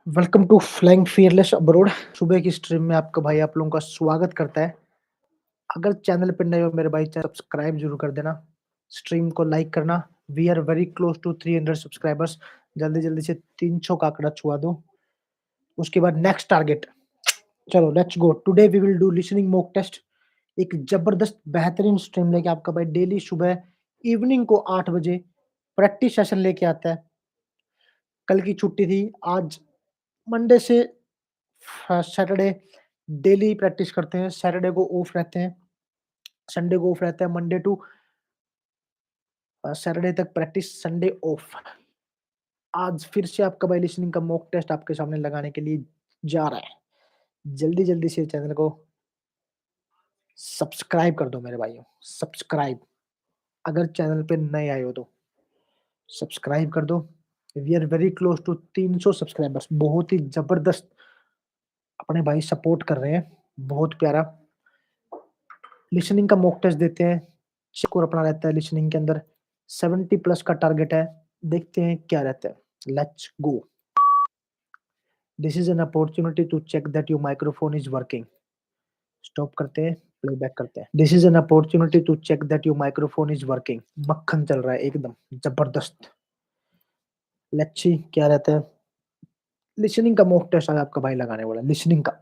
Welcome to flying fearless abroad. सुबह की stream में आपका भाई आप लोगों का स्वागत करता है। अगर चैनल पे नए हो मेरे भाई, चैनल सब्सक्राइब जरूर कर देना, स्ट्रीम को लाइक करना। We are very close to 300 subscribers. जल्दी जल्दी से 300 का आंकड़ा छुआ दो, उसके बाद नेक्स्ट टारगेट। चलो let's go. Today we will do listening mock test. एक जबरदस्त बेहतरीन स्ट्रीम लेके आपका भाई डेली सुबह इवनिंग को 8 बजे प्रैक्टिस सेशन लेके आता है। कल की छुट्टी थी, आज मंडे से सैटरडे डेली प्रैक्टिस करते हैं। सैटरडे को ऑफ रहते हैं, संडे को ऑफ रहता है। मंडे टू सैटरडे तक प्रैक्टिस, संडे ऑफ। आज फिर से आपका भाई लिसनिंग का मॉक टेस्ट आपके सामने लगाने के लिए जा रहा है। जल्दी जल्दी से चैनल को सब्सक्राइब कर दो मेरे भाइयों, सब्सक्राइब। अगर चैनल पे नए आए हो तो सब्सक्राइब कर दो। We are very close to 300 subscribers. बहुत ही जबरदस्त अपने भाई सपोर्ट कर रहे हैं, बहुत प्यारा। लिसनिंग का मॉक टेस्ट देते हैं, स्कोर अपना रहता है लिसनिंग के अंदर 70 प्लस का टारगेट है। देखते हैं क्या रहता है। Let's go. This is an opportunity to check that your microphone is working. Stop करते हैं, प्लेबैक करते हैं। This is an opportunity to check that your microphone is working. मक्खन चल रहा है एकदम जबरदस्त। लेट्स सी क्या रहता है। लिसनिंग का मॉक टेस्ट आज आपका भाई लगाने वाला है, लिसनिंग का।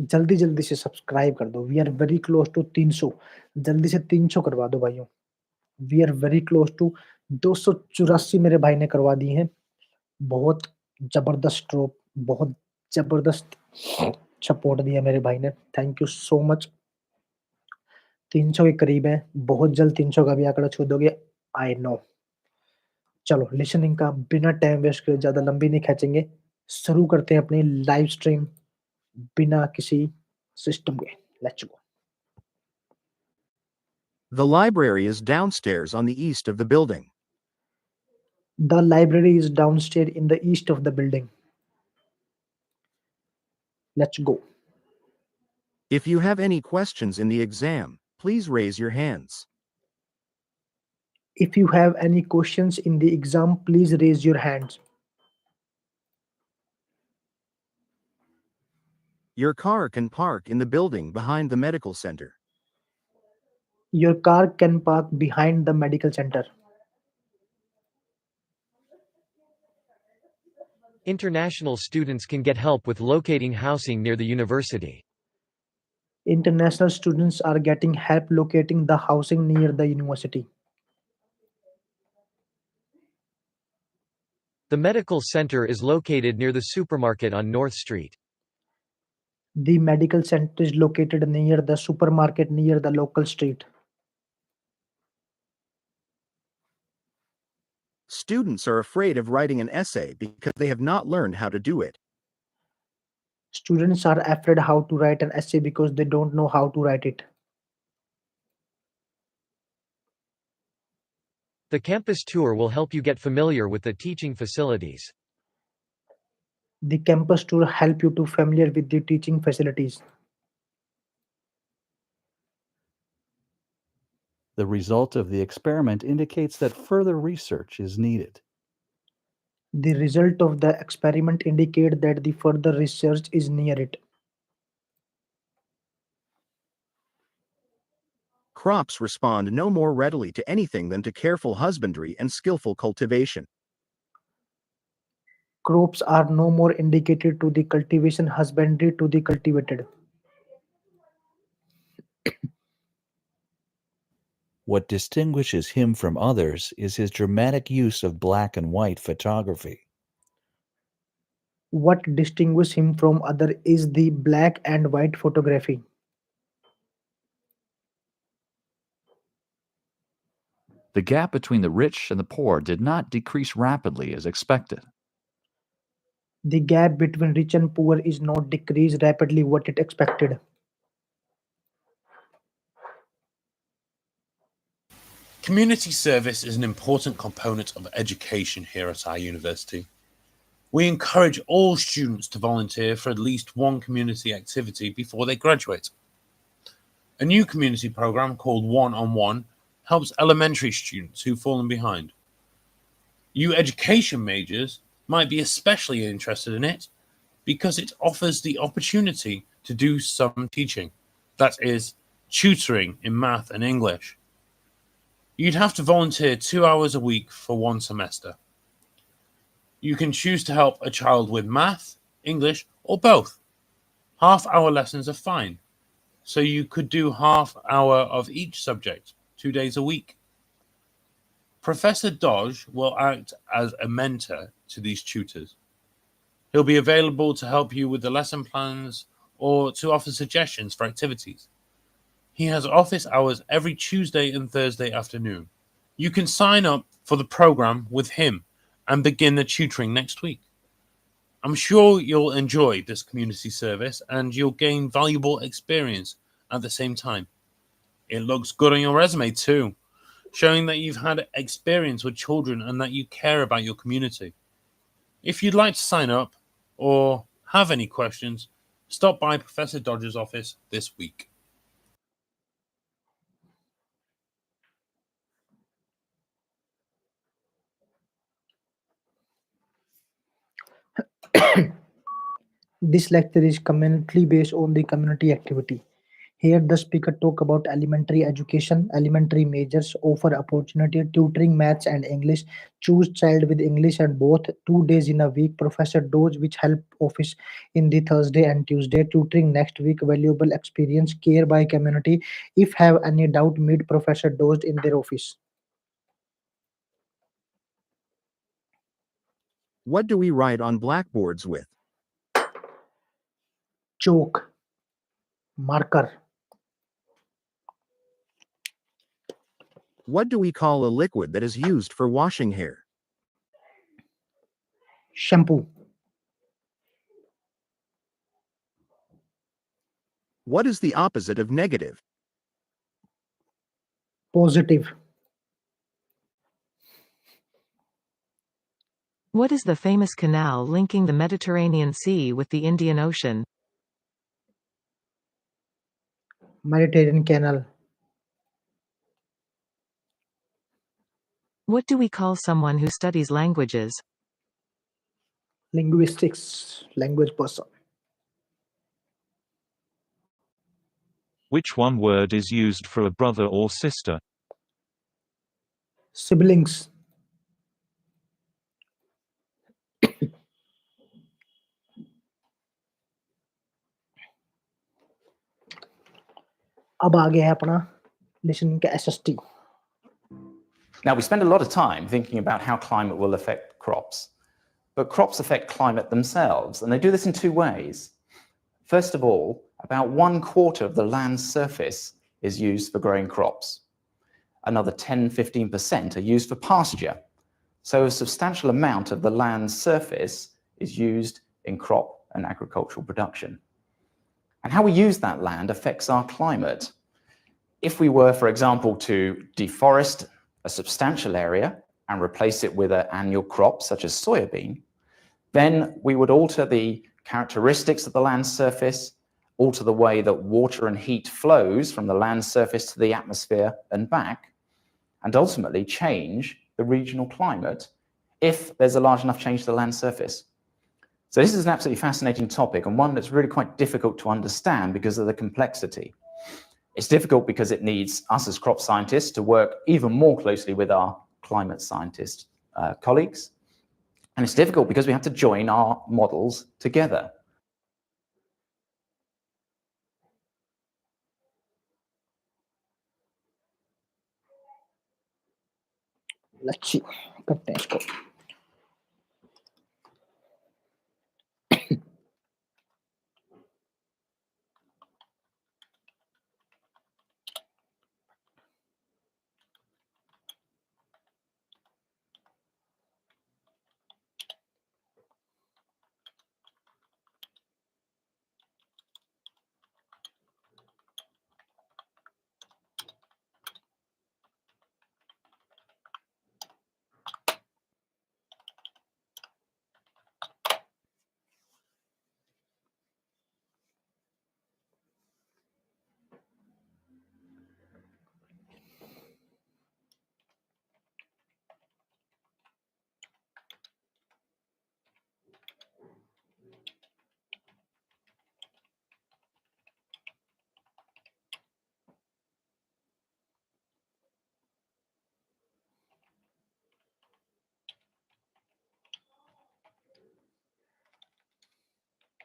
जल्दी जल्दी से सब्सक्राइब कर दो। We are very close to 300। जल्दी से 300 करवा दो भाइयों। We are very close to 284 मेरे भाई ने करवा दी हैं। बहुत जबरदस्त ड्रॉप, बहुत जबरदस्त सपोर्ट दिया मेरे भाई ने। Thank you so much. 300 के करीब है, बहुत जल्द 300 का भी आंकड़ा छू दोगे, आई नो। चलो लिसनिंग का बिना टाइम वेस्ट करे, ज्यादा लंबी नहीं खींचेंगे, शुरू करते हैं अपनी लाइव स्ट्रीम बिना किसी सिस्टम के। Let's go. The library is downstairs on the east of the building. The library is downstairs in the east of the building. Let's go. If you have any questions in the exam, please raise your hands. If you have any questions in the exam, please raise your hands. Your car can park in the building behind the medical center. Your car can park behind the medical center. International students can get help with locating housing near the university. International students are getting help locating the housing near the university. The medical center is located near the supermarket on North Street. The medical center is located near the supermarket near the local street. Students are afraid of writing an essay because they have not learned how to do it. Students are afraid how to write an essay because they don't know how to write it. The campus tour will help you get familiar with the teaching facilities. The campus tour help you to familiar with the teaching facilities. The result of the experiment indicates that further research is needed. The result of the experiment indicate that the further research is near it. Crops respond no more readily to anything than to careful husbandry and skillful cultivation. Crops are no more indicated to the cultivation husbandry to the cultivated. What distinguishes him from others is his dramatic use of black and white photography. What distinguishes him from other is the black and white photography. The gap between the rich and the poor did not decrease rapidly as expected. The gap between rich and poor is not decreased rapidly what it expected. Community service is an important component of education here at our university. We encourage all students to volunteer for at least one community activity before they graduate. A new community program called One-on-One helps elementary students who've fallen behind. You education majors might be especially interested in it because it offers the opportunity to do some teaching, that is, tutoring in math and English. You'd have to volunteer 2 hours a week for one semester. You can choose to help a child with math, English, or both. Half-hour lessons are fine, so you could do half hour of each subject, 2 days a week. Professor Dodge will act as a mentor to these tutors. He'll be available to help you with the lesson plans or to offer suggestions for activities. He has office hours every Tuesday and Thursday afternoon. You can sign up for the program with him and begin the tutoring next week. I'm sure you'll enjoy this community service and you'll gain valuable experience at the same time. It looks good on your resume too, showing that you've had experience with children and that you care about your community. If you'd like to sign up or have any questions, stop by Professor Dodge's office this week. This lecture is community based on the community activity. Here, the speaker talk about elementary education, elementary majors, offer opportunity, tutoring, maths and English, choose child with English and both 2 days in a week. Professor Doge, which help office in the Thursday and Tuesday, tutoring next week, valuable experience, care by community. If have any doubt, meet Professor Doge in their office. What do we write on blackboards with? Chalk, marker, What do we call a liquid that is used for washing hair? shampoo, What is the opposite of negative? positive, What is the famous canal linking the Mediterranean Sea with the Indian Ocean? Mediterranean Canal, What do we call someone who studies languages? linguistics, language person, Which one word is used for a brother or sister? siblings. अब आ गया है अपना listening का SST. Now, we spend a lot of time thinking about how climate will affect crops. But crops affect climate themselves, and they do this in two ways. First of all, about 1/4 of the land's surface is used for growing crops. Another 10–15% are used for pasture. So a substantial amount of the land's surface is used in crop and agricultural production. And how we use that land affects our climate. If we were, for example, to deforest a substantial area and replace it with an annual crop such as soybean, then we would alter the characteristics of the land's surface, alter the way that water and heat flows from the land's surface to the atmosphere and back, and ultimately change the regional climate if there's a large enough change to the land surface. So this is an absolutely fascinating topic and one that's really quite difficult to understand because of the complexity. It's difficult because it needs us as crop scientists to work even more closely with our climate scientist colleagues. And it's difficult because we have to join our models together. Let's see, करते हैं इसको.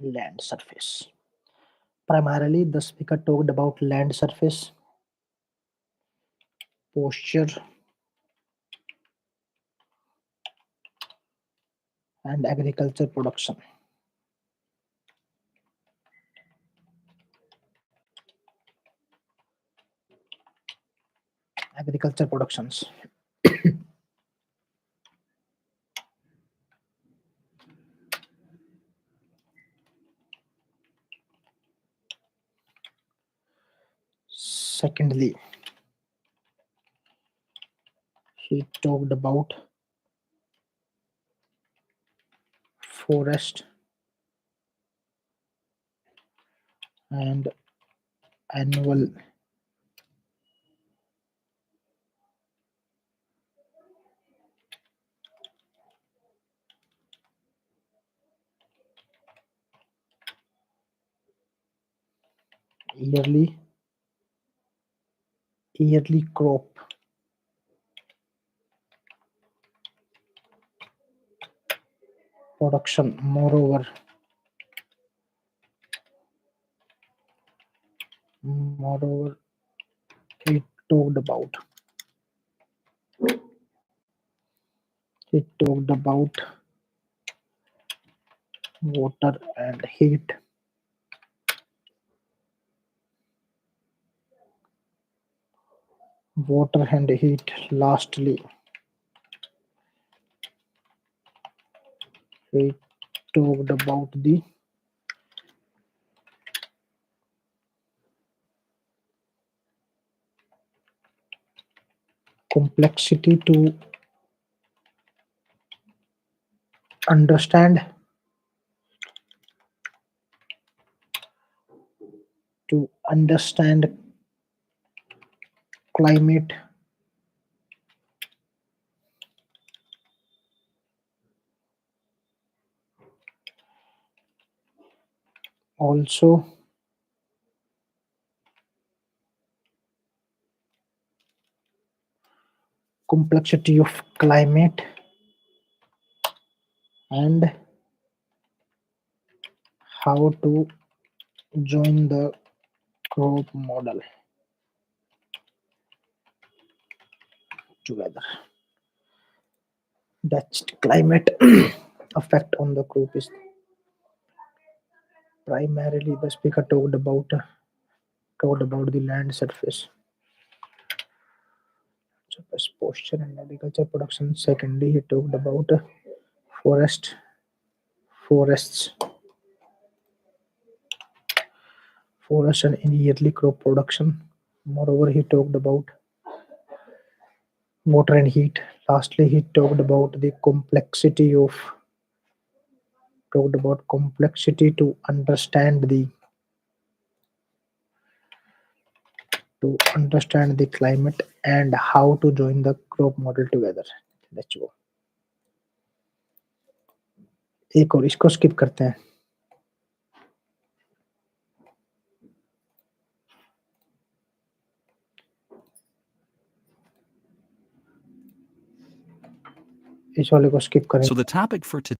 land surface. Primarily, the speaker talked about land surface, posture, and agriculture production. Agriculture productions. Secondly, he talked about forest and annual yearly crop production. Moreover, he talked about water and heat. Water and heat. Lastly, he talked about the complexity to understand climate, also complexity of climate and how to join the crop model together. That's climate effect on the crop is primarily the speaker talked about the land surface posture and agriculture production. Secondly, he talked about forests and yearly crop production. Moreover, he talked about water and heat. Lastly, he talked about complexity to understand the climate and how to join the crop model together. Let's go. एक और इसको skip करते हैं. इस वाले को skip करें. So the topic for today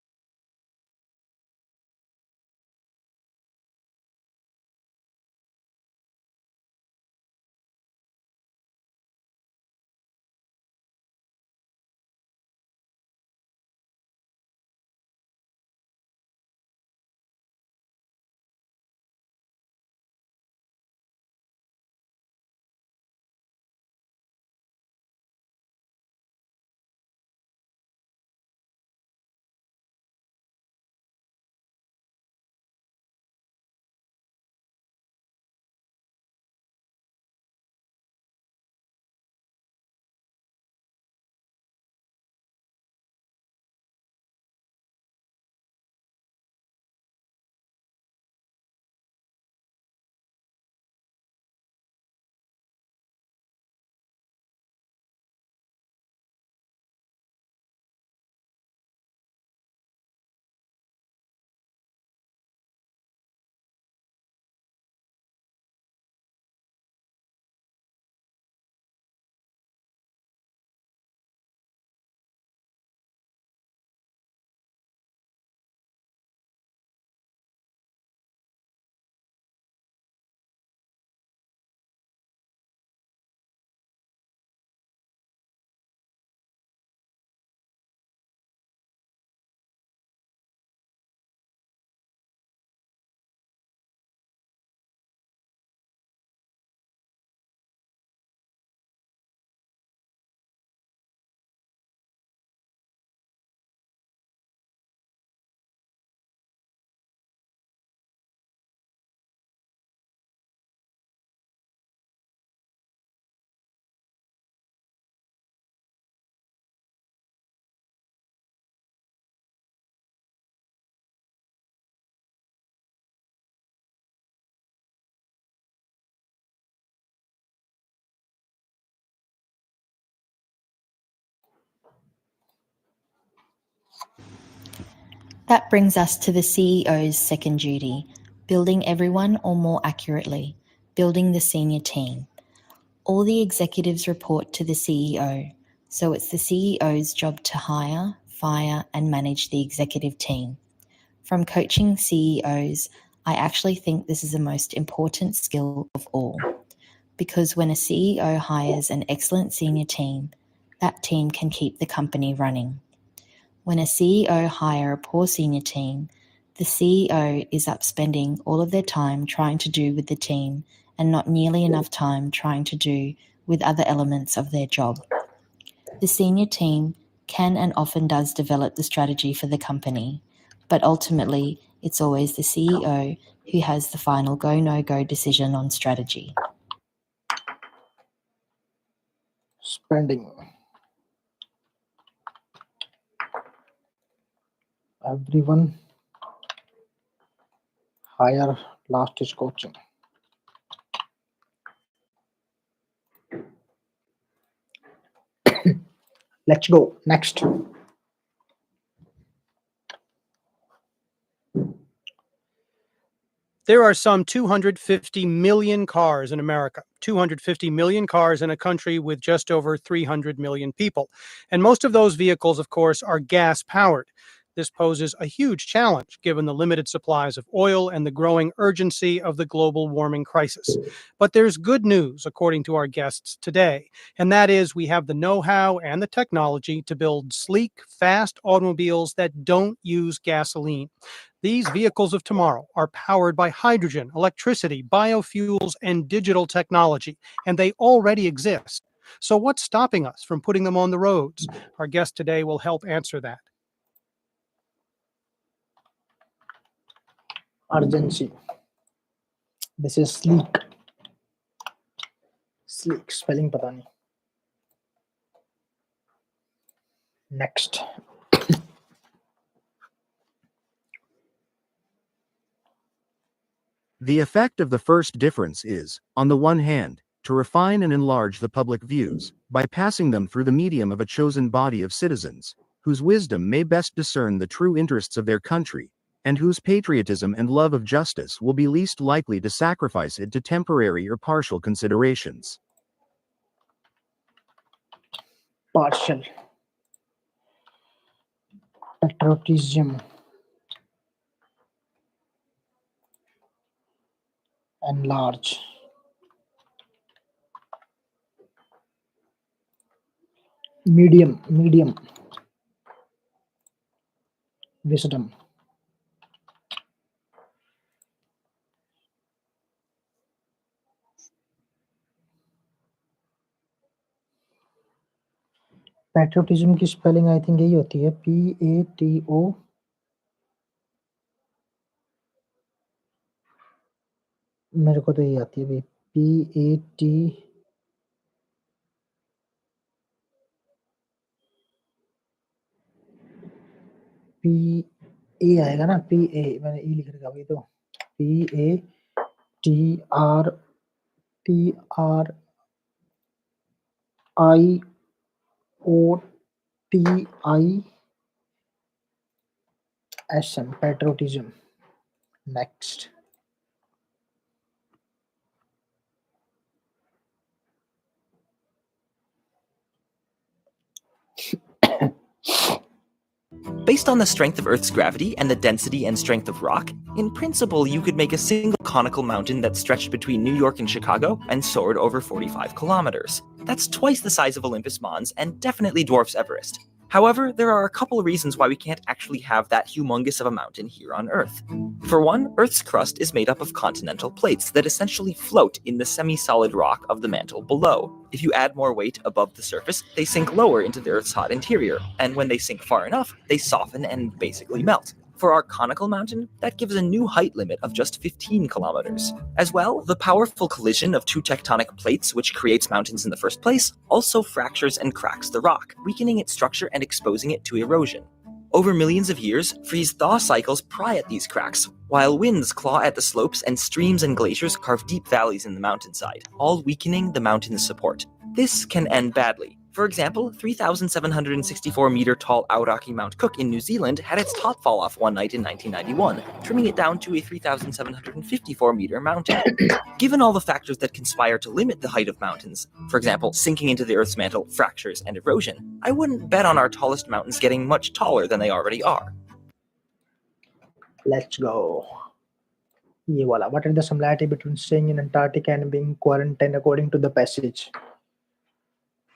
That brings us to the CEO's second duty, building everyone, or more accurately, building the senior team. All the executives report to the CEO, so it's the CEO's job to hire, fire, and manage the executive team. From coaching CEOs, I actually think this is the most important skill of all, because when a CEO hires an excellent senior team, that team can keep the company running. When a CEO hires a poor senior team, the CEO is up spending all of their time trying to do with the team and not nearly enough time trying to do with other elements of their job. The senior team can and often does develop the strategy for the company, but ultimately it's always the CEO who has the final go, no-go decision on strategy. Spending. Everyone hire last stage coaching. Let's go. Next. There are some 250 million cars in America, 250 million cars in a country with just over 300 million people. And most of those vehicles, of course, are gas-powered. This poses a huge challenge given the limited supplies of oil and the growing urgency of the global warming crisis. But there's good news, according to our guests today, and that is we have the know-how and the technology to build sleek, fast automobiles that don't use gasoline. These vehicles of tomorrow are powered by hydrogen, electricity, biofuels, and digital technology, and they already exist. So what's stopping us from putting them on the roads? Our guest today will help answer that. Urgency. This is sleek. Sleek spelling पता नहीं. Next. The effect of the first difference is, on the one hand, to refine and enlarge the public views, by passing them through the medium of a chosen body of citizens, whose wisdom may best discern the true interests of their country, and whose patriotism and love of justice will be least likely to sacrifice it to temporary or partial considerations. Partial. Patriotism. Enlarge. Medium. Wisdom. Patriotism की spelling I think यही होती है PATO मेरे को तो यही आती है भाई PA आएगा ना PA मैंने E लिख रखा भाई तो PATRIOTISM patriotism. Next. Based on the strength of Earth's gravity and the density and strength of rock, in principle you could make a single conical mountain that stretched between New York and Chicago and soared over 45 kilometers. That's twice the size of Olympus Mons and definitely dwarfs Everest. However, there are a couple of reasons why we can't actually have that humongous of a mountain here on Earth. For one, Earth's crust is made up of continental plates that essentially float in the semi-solid rock of the mantle below. If you add more weight above the surface, they sink lower into the Earth's hot interior, and when they sink far enough, they soften and basically melt. For our conical mountain, that gives a new height limit of just 15 kilometers. As well, the powerful collision of two tectonic plates, which creates mountains in the first place, also fractures and cracks the rock, weakening its structure and exposing it to erosion. Over millions of years, freeze-thaw cycles pry at these cracks, while winds claw at the slopes and streams and glaciers carve deep valleys in the mountainside, all weakening the mountain's support. This can end badly. For example, 3,764-meter-tall Aoraki Mount Cook in New Zealand had its top fall off one night in 1991, trimming it down to a 3,754-meter mountain. Given all the factors that conspire to limit the height of mountains, for example, sinking into the Earth's mantle, fractures, and erosion, I wouldn't bet on our tallest mountains getting much taller than they already are. Let's go. ये वाला. What are the similarity between staying in Antarctica and being quarantined according to the passage?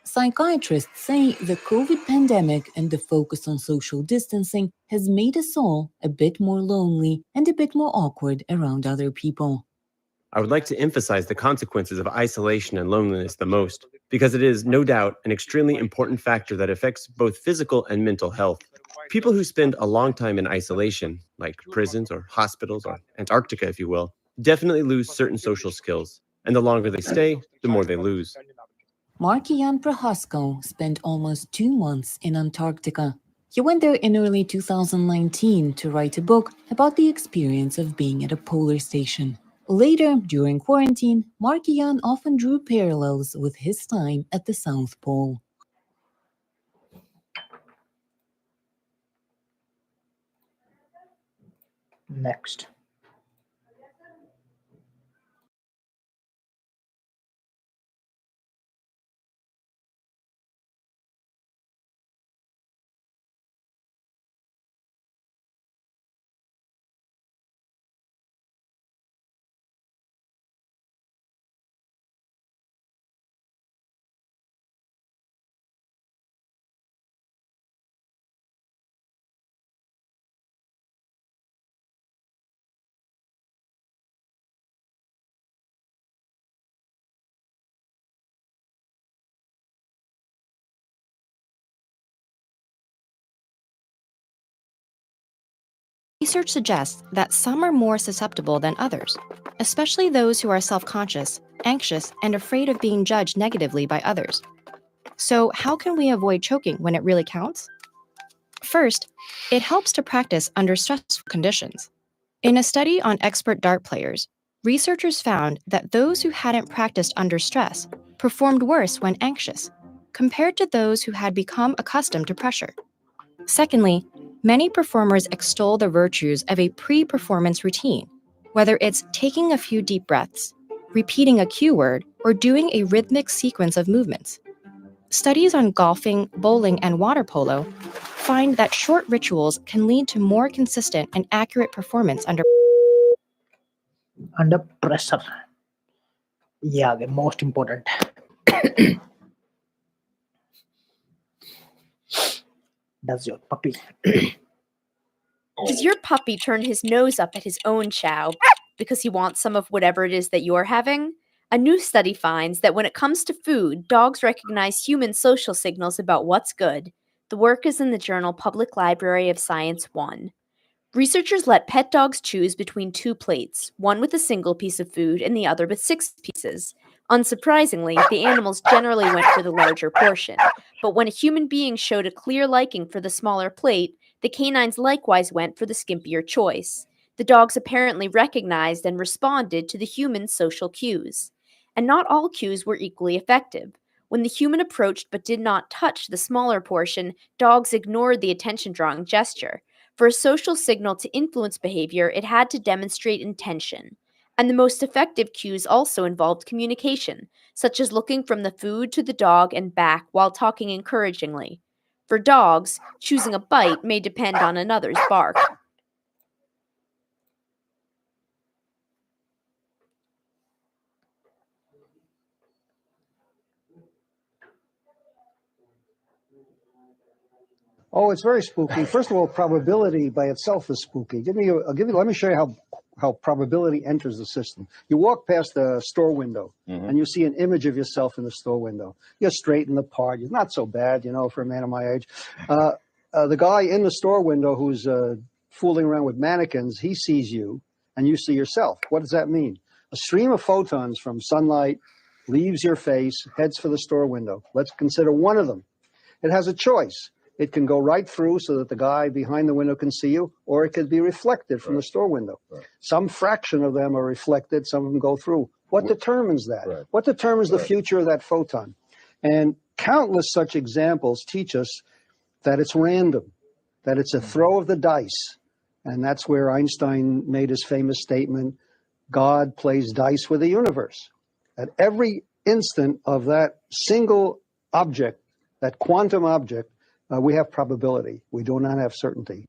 Psychiatrists say the COVID pandemic and the focus on social distancing has made us all a bit more lonely and a bit more awkward around other people. I would like to emphasize the consequences of isolation and loneliness the most, because it is, no doubt, an extremely important factor that affects both physical and mental health. People who spend a long time in isolation, like prisons or hospitals or Antarctica, if you will, definitely lose certain social skills. And the longer they stay, the more they lose. Mark-Jan Prohasko spent almost 2 months in Antarctica. He went there in early 2019 to write a book about the experience of being at a polar station. Later, during quarantine, Mark-Jan often drew parallels with his time at the South Pole. Next. Research suggests that some are more susceptible than others, especially those who are self-conscious, anxious, and afraid of being judged negatively by others. So, how can we avoid choking when it really counts? First, it helps to practice under stressful conditions. In a study on expert dart players, researchers found that those who hadn't practiced under stress performed worse when anxious, compared to those who had become accustomed to pressure. Secondly, many performers extol the virtues of a pre-performance routine, whether it's taking a few deep breaths, repeating a cue word, or doing a rhythmic sequence of movements. Studies on golfing, bowling, and water polo find that short rituals can lead to more consistent and accurate performance under pressure. Yeah, the most important. Does your puppy? Does your puppy turn his nose up at his own chow because he wants some of whatever it is that you're having? A new study finds that when it comes to food, dogs recognize human social signals about what's good. The work is in the journal Public Library of Science 1. Researchers let pet dogs choose between 2 plates, one with a single piece of food and the other with 6 pieces. Unsurprisingly, the animals generally went for the larger portion, but when a human being showed a clear liking for the smaller plate, the canines likewise went for the skimpier choice. The dogs apparently recognized and responded to the human's social cues. And not all cues were equally effective. When the human approached but did not touch the smaller portion, dogs ignored the attention-drawing gesture. For a social signal to influence behavior, it had to demonstrate intention. And the most effective cues also involved communication, such as looking from the food to the dog and back while talking encouragingly. For dogs, choosing a bite may depend on another's bark. Oh, it's very spooky. First of all, probability by itself is spooky. Let me show you how probability enters the system. You walk past the store window and you see an image of yourself in the store window. You're straightened apart. You're not so bad, for a man of my age. The guy in the store window who's fooling around with mannequins, he sees you and you see yourself. What does that mean? A stream of photons from sunlight leaves your face, heads for the store window. Let's consider one of them. It has a choice. It can go right through so that the guy behind the window can see you, or it could be reflected from the store window. Some fraction of them are reflected, some of them go through. What determines that? What determines the future of that photon? And Countless such examples teach us that it's random, that it's a throw of the dice. And that's where Einstein made his famous statement, God plays dice with the universe. At every instant of that single object, that quantum object, we have probability. We do not have certainty.